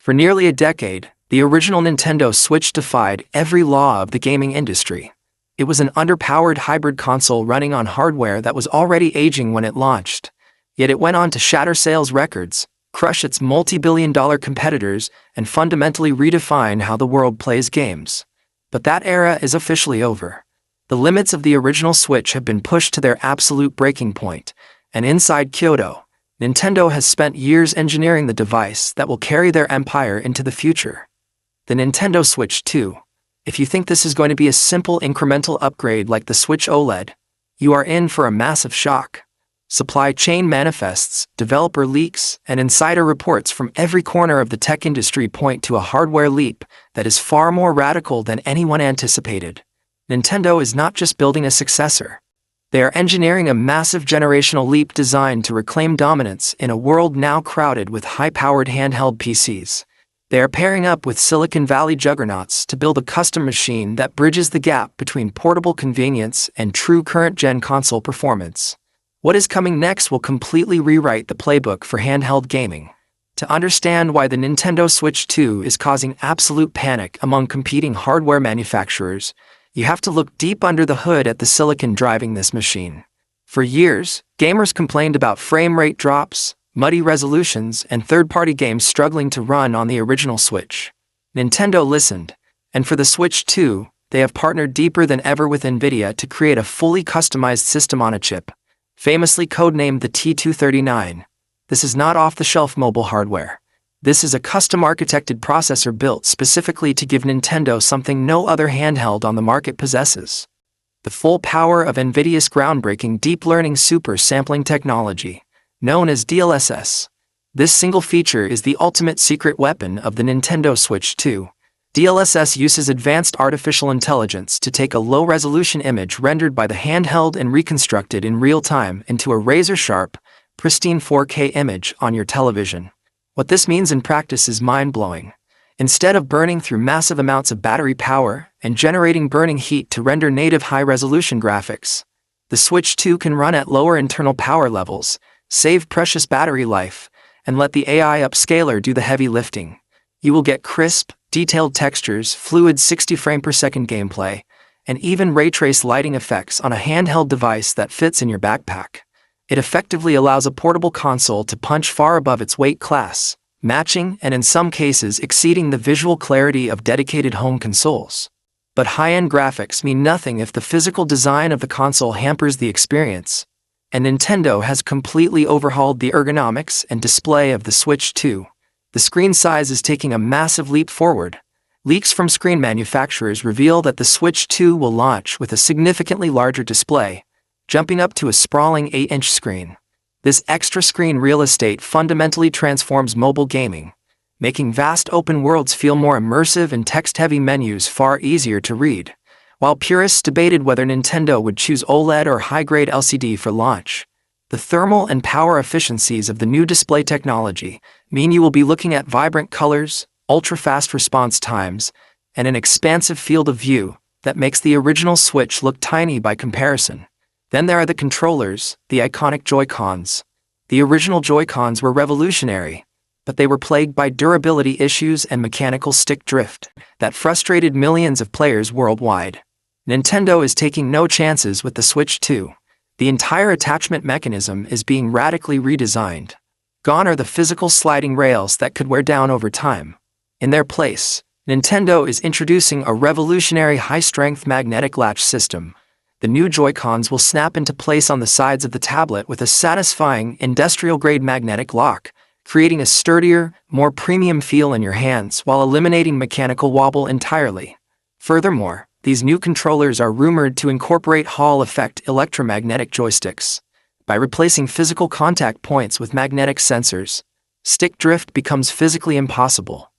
For nearly a decade, the original Nintendo Switch defied every law of the gaming industry. It was an underpowered hybrid console running on hardware that was already aging when it launched. Yet it went on to shatter sales records, crush its multi-billion-dollar competitors, and fundamentally redefine how the world plays games. But that era is officially over. The limits of the original Switch have been pushed to their absolute breaking point, and inside Kyoto, Nintendo has spent years engineering the device that will carry their empire into the future. The Nintendo Switch 2. If you think this is going to be a simple incremental upgrade like the Switch OLED, you are in for a massive shock. Supply chain manifests, developer leaks, and insider reports from every corner of the tech industry point to a hardware leap that is far more radical than anyone anticipated. Nintendo is not just building a successor. They are engineering a massive generational leap designed to reclaim dominance in a world now crowded with high-powered handheld PCs. They are pairing up with Silicon Valley juggernauts to build a custom machine that bridges the gap between portable convenience and true current-gen console performance. What is coming next will completely rewrite the playbook for handheld gaming. To understand why the Nintendo Switch 2 is causing absolute panic among competing hardware manufacturers, you have to look deep under the hood at the silicon driving this machine. For years, gamers complained about frame rate drops, muddy resolutions, and third-party games struggling to run on the original Switch. Nintendo listened, and for the Switch 2, they have partnered deeper than ever with Nvidia to create a fully customized system on a chip, famously codenamed the T239. This is not off-the-shelf mobile hardware. This is a custom-architected processor built specifically to give Nintendo something no other handheld on the market possesses: the full power of Nvidia's groundbreaking deep learning super sampling technology, known as DLSS. This single feature is the ultimate secret weapon of the Nintendo Switch 2. DLSS uses advanced artificial intelligence to take a low-resolution image rendered by the handheld and reconstruct it in real time into a razor-sharp, pristine 4K image on your television. What this means in practice is mind-blowing. Instead of burning through massive amounts of battery power and generating burning heat to render native high-resolution graphics, the Switch 2 can run at lower internal power levels, save precious battery life, and let the AI upscaler do the heavy lifting. You will get crisp, detailed textures, fluid 60 frame per second gameplay, and even ray-trace lighting effects on a handheld device that fits in your backpack. It effectively allows a portable console to punch far above its weight class, matching and in some cases exceeding the visual clarity of dedicated home consoles. But high-end graphics mean nothing if the physical design of the console hampers the experience, and Nintendo has completely overhauled the ergonomics and display of the Switch 2. The screen size is taking a massive leap forward. Leaks from screen manufacturers reveal that the Switch 2 will launch with a significantly larger display, jumping up to a sprawling 8-inch screen. This extra screen real estate fundamentally transforms mobile gaming, making vast open worlds feel more immersive and text-heavy menus far easier to read. While purists debated whether Nintendo would choose OLED or high-grade LCD for launch, the thermal and power efficiencies of the new display technology mean you will be looking at vibrant colors, ultra-fast response times, and an expansive field of view that makes the original Switch look tiny by comparison. Then there are the controllers, the iconic Joy-Cons. The original Joy-Cons were revolutionary, but they were plagued by durability issues and mechanical stick drift that frustrated millions of players worldwide. Nintendo is taking no chances with the Switch 2. The entire attachment mechanism is being radically redesigned. Gone are the physical sliding rails that could wear down over time. In their place, Nintendo is introducing a revolutionary high-strength magnetic latch system. The new Joy-Cons will snap into place on the sides of the tablet with a satisfying, industrial-grade magnetic lock, creating a sturdier, more premium feel in your hands while eliminating mechanical wobble entirely. Furthermore, these new controllers are rumored to incorporate Hall effect electromagnetic joysticks. By replacing physical contact points with magnetic sensors, stick drift becomes physically impossible.